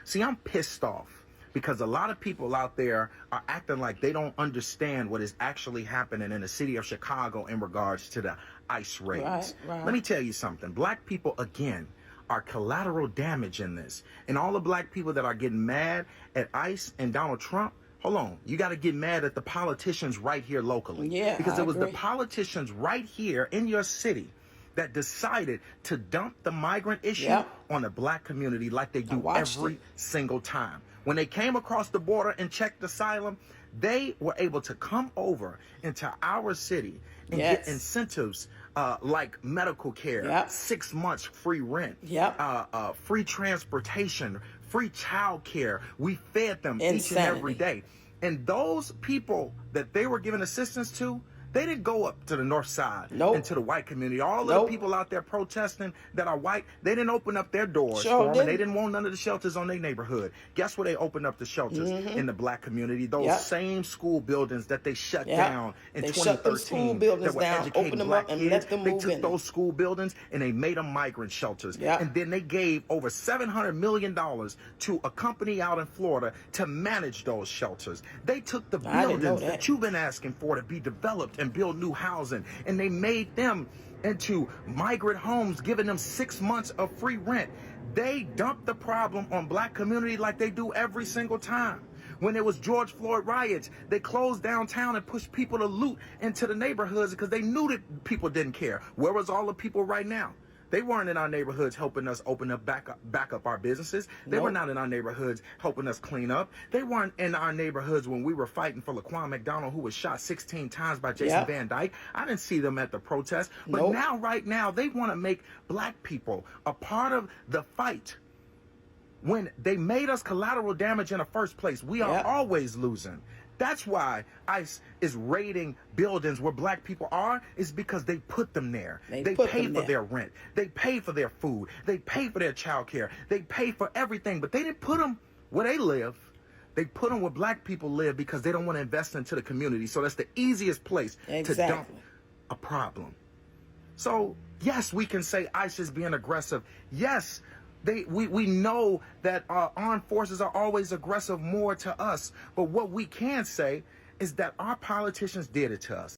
See, I'm pissed off because a lot of people out there are acting like they don't understand what is actually happening in the city of Chicago in regards to the ICE raids. Right. Let me tell you something. Black people, again, are collateral damage in this. And all the black people that are getting mad at ICE and Donald Trump, hold on, you got to get mad at the politicians right here locally. Yeah, because I it was the agree. politicians right here in your city that decided to dump the migrant issue Yep. on the black community like they do watched every single time. When they came across the border and checked asylum, they were able to come over into our city and Yes. get incentives like medical care, Yep. 6 months free rent, Yep. free transportation, free child care. We fed them each and Insanity. every day. And those people that they were giving assistance to, they didn't go up to the north side Nope. and to the white community. All of the Nope. people out there protesting that are white, they didn't open up their doors Sure for them. And they didn't. didn't want none of the shelters on their neighborhood. Guess where they opened up the shelters? In the black community. Those Yep. same school buildings that they shut Yep. down in They 2013. shut them school buildings that were down, educating opened them black up, and kids. let them They move took in them. those school buildings and they made them migrant shelters. Yep. And then they gave over $700 million to a company out in Florida to manage those shelters. They took the I didn't know buildings that. that you've been asking for to be developed and build new housing, and they made them into migrant homes, giving them 6 months of free rent. They dumped the problem on black community like they do every single time. When there was George Floyd riots, they closed downtown and pushed people to loot into the neighborhoods because they knew that people didn't care. Where was all the people right now? They weren't in our neighborhoods helping us open up back up our businesses. They were Nope. not in our neighborhoods helping us clean up. They weren't in our neighborhoods when we were fighting for Laquan McDonald, who was shot 16 times by Jason Yep. Van Dyke. I didn't see them at the protest. But Nope. now, right now, they want to make black people a part of the fight. When they made us collateral damage in the first place, we are Yep. always losing. That's why ICE is raiding buildings where black people are, is because they put them there. They They put pay them for there. their rent. They pay for their food. They pay for their child care. They pay for everything, but they didn't put them where they live. They put them where black people live because they don't want to invest into the community. So that's the easiest place to dump Exactly. a problem. So, yes, we can say ICE is being aggressive. Yes, we know that armed forces are always aggressive more to us. But what we can say is that our politicians did it to us.